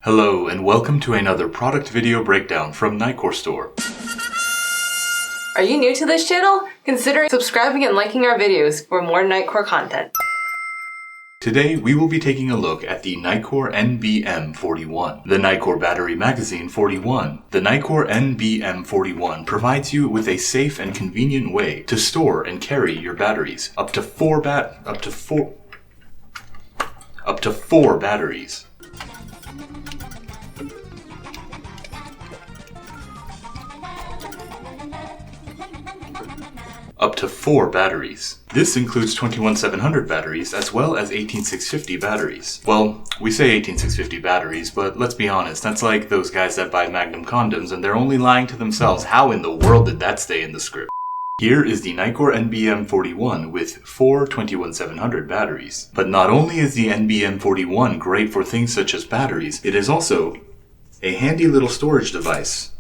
Hello and welcome to another product video breakdown from Nitecore Store. Are you new to this channel? Consider subscribing and liking our videos for more Nitecore content. Today we will be taking a look at the Nitecore NBM41, the Nitecore Battery Magazine 41. The Nitecore NBM41 provides you with a safe and convenient way to store and carry your batteries, up to four batteries. Up to 4 batteries. This includes 21700 batteries as well as 18650 batteries. Well, we say 18650 batteries, but let's be honest, that's like those guys that buy Magnum condoms and they're only lying to themselves. How in the world did that stay in the script? Here is the Nitecore NBM41 with 4 21700 batteries. But not only is the NBM41 great for things such as batteries, it is also a handy little storage device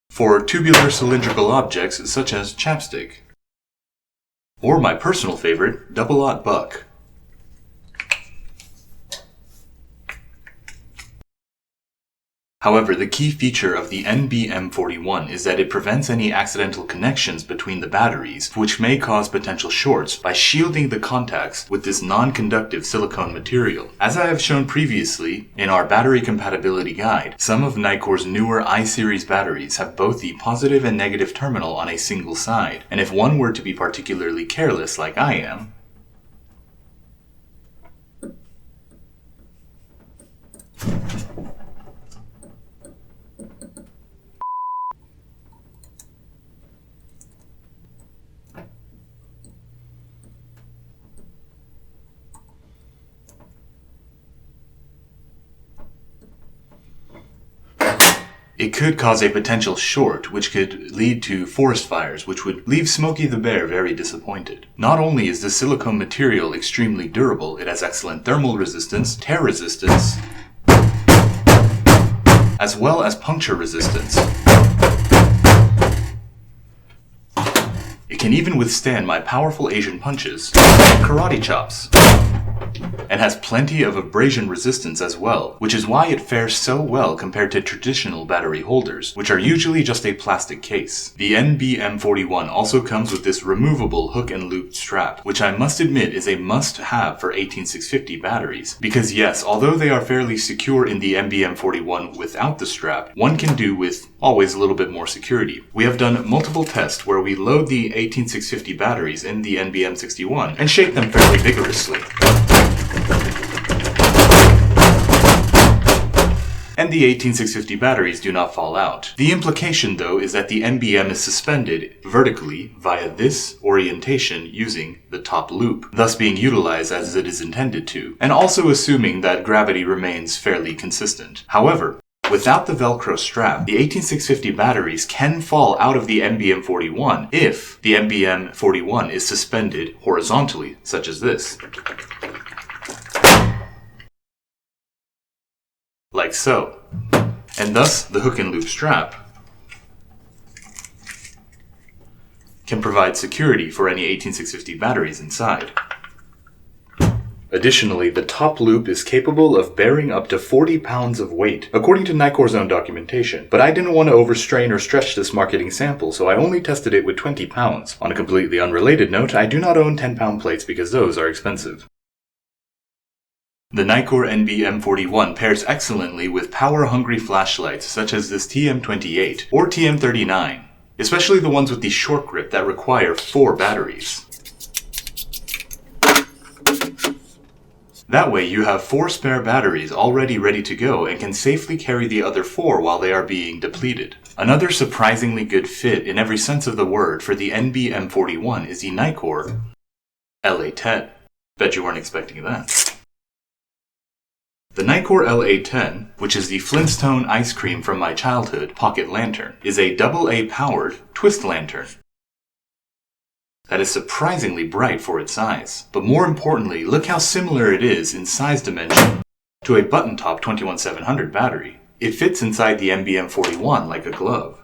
for tubular cylindrical objects such as chapstick, or my personal favorite, double-aught buck. However, the key feature of the NBM41 is that it prevents any accidental connections between the batteries, which may cause potential shorts, by shielding the contacts with this non-conductive silicone material. As I have shown previously in our battery compatibility guide, some of Nitecore's newer I-series batteries have both the positive and negative terminal on a single side, and if one were to be particularly careless like I am, it could cause a potential short, which could lead to forest fires, which would leave Smokey the bear very disappointed. Not only is the silicone material extremely durable, it has excellent thermal resistance, tear resistance, as well as puncture resistance. It can even withstand my powerful Asian punches, karate chops, and has plenty of abrasion resistance as well, which is why it fares so well compared to traditional battery holders, which are usually just a plastic case. The NBM41 also comes with this removable hook and loop strap, which I must admit is a must-have for 18650 batteries, because yes, although they are fairly secure in the NBM41 without the strap, one can do with always a little bit more security. We have done multiple tests where we load the 18650 batteries in the NBM61 and shake them fairly vigorously, and the 18650 batteries do not fall out. The implication, though, is that the NBM is suspended vertically via this orientation using the top loop, thus being utilized as it is intended to, and also assuming that gravity remains fairly consistent. However, without the Velcro strap, the 18650 batteries can fall out of the NBM41 if the NBM41 is suspended horizontally, such as this. Like so. And thus, the hook and loop strap can provide security for any 18650 batteries inside. Additionally, the top loop is capable of bearing up to 40 pounds of weight, according to Nitecore's own documentation. But I didn't want to overstrain or stretch this marketing sample, so I only tested it with 20 pounds. On a completely unrelated note, I do not own 10-pound plates because those are expensive. The Nitecore NBM41 pairs excellently with power-hungry flashlights such as this TM28 or TM39, especially the ones with the short grip that require 4 batteries. That way you have 4 spare batteries already ready to go and can safely carry the other 4 while they are being depleted. Another surprisingly good fit in every sense of the word for the NBM41 is the Nitecore LA10. Bet you weren't expecting that. The Nitecore LA10, which is the Flintstone ice cream from my childhood pocket lantern, is a AA powered twist lantern that is surprisingly bright for its size. But more importantly, look how similar it is in size dimension to a button-top 21700 battery. It fits inside the NBM41 like a glove.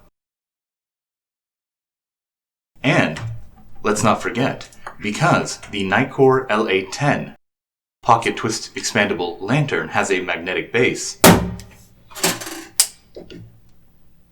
And let's not forget, because the Nitecore LA10 pocket twist expandable lantern has a magnetic base.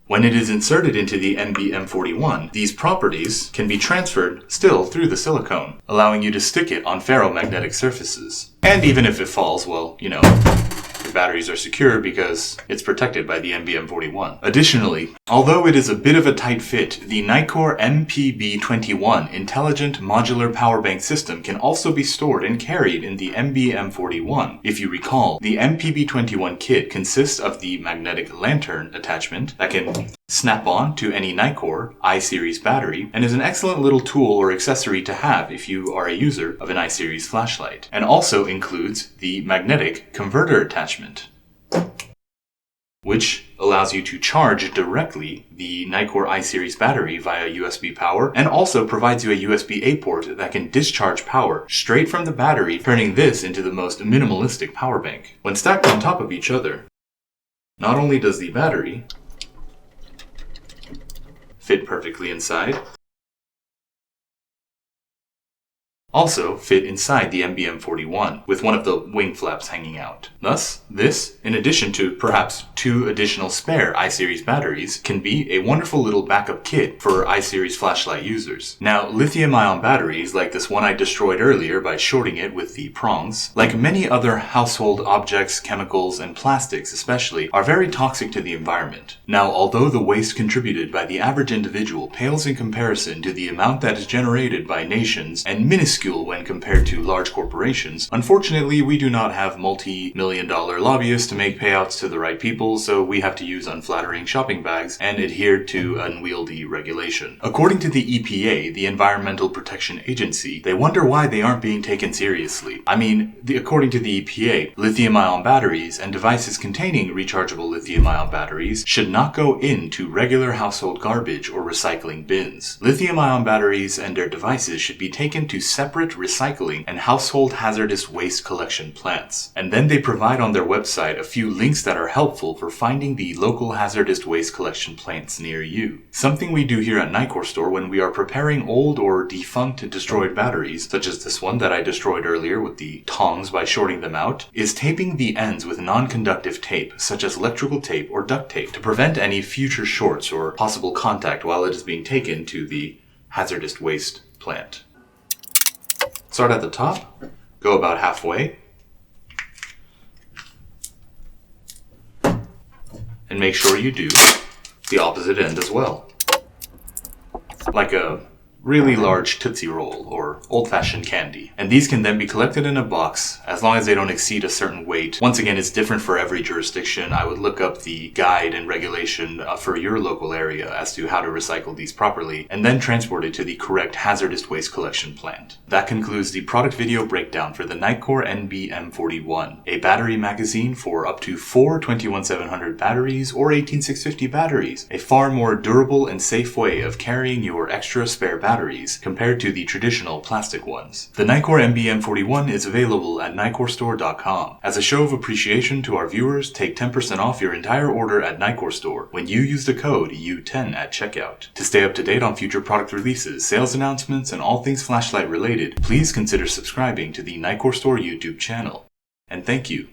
When it is inserted into the NBM41, these properties can be transferred still through the silicone, allowing you to stick it on ferromagnetic surfaces. And even if it falls, well, you know, the batteries are secure because it's protected by the NBM41. Additionally, although it is a bit of a tight fit, the Nitecore MPB21 Intelligent Modular Power Bank System can also be stored and carried in the NBM41. If you recall, the MPB21 kit consists of the magnetic lantern attachment that can snap on to any Nitecore I-series battery and is an excellent little tool or accessory to have if you are a user of an I-series flashlight, and also includes the magnetic converter attachment, which allows you to charge directly the Nitecore I-series battery via USB power, and also provides you a USB-A port that can discharge power straight from the battery, turning this into the most minimalistic power bank. When stacked on top of each other, not only does the battery fit perfectly inside, also fit inside the NBM41 with one of the wing flaps hanging out. Thus, this, in addition to perhaps 2 additional spare I-series batteries, can be a wonderful little backup kit for I-series flashlight users. Now, lithium-ion batteries, like this one I destroyed earlier by shorting it with the prongs, like many other household objects, chemicals, and plastics especially, are very toxic to the environment. Now, although the waste contributed by the average individual pales in comparison to the amount that is generated by nations and minuscule when compared to large corporations, unfortunately we do not have multi-million-dollar lobbyists to make payouts to the right people, so we have to use unflattering shopping bags and adhere to unwieldy regulation. According to the EPA, the Environmental Protection Agency, they wonder why they aren't being taken seriously. I mean, according to the EPA, lithium-ion batteries and devices containing rechargeable lithium-ion batteries should not go into regular household garbage or recycling bins. Lithium-ion batteries and their devices should be taken to separate recycling and household hazardous waste collection plants. And then they provide on their website a few links that are helpful for finding the local hazardous waste collection plants near you. Something we do here at Nitecore Store when we are preparing old or defunct destroyed batteries, such as this one that I destroyed earlier with the tongs by shorting them out, is taping the ends with non-conductive tape, such as electrical tape or duct tape, to prevent any future shorts or possible contact while it is being taken to the hazardous waste plant. Start at the top, go about halfway, and make sure you do the opposite end as well. Like a really large Tootsie Roll or old-fashioned candy. And these can then be collected in a box as long as they don't exceed a certain weight. Once again, it's different for every jurisdiction. I would look up the guide and regulation for your local area as to how to recycle these properly, and then transport it to the correct hazardous waste collection plant. That concludes the product video breakdown for the Nitecore NBM41, a battery magazine for up to 4 21700 batteries or 18650 batteries, a far more durable and safe way of carrying your extra spare batteries compared to the traditional plastic ones. The Nitecore MPB21 is available at NitecoreStore.com. As a show of appreciation to our viewers, take 10% off your entire order at Nitecore Store when you use the code U10 at checkout. To stay up to date on future product releases, sales announcements, and all things flashlight related, please consider subscribing to the Nitecore Store YouTube channel. And thank you.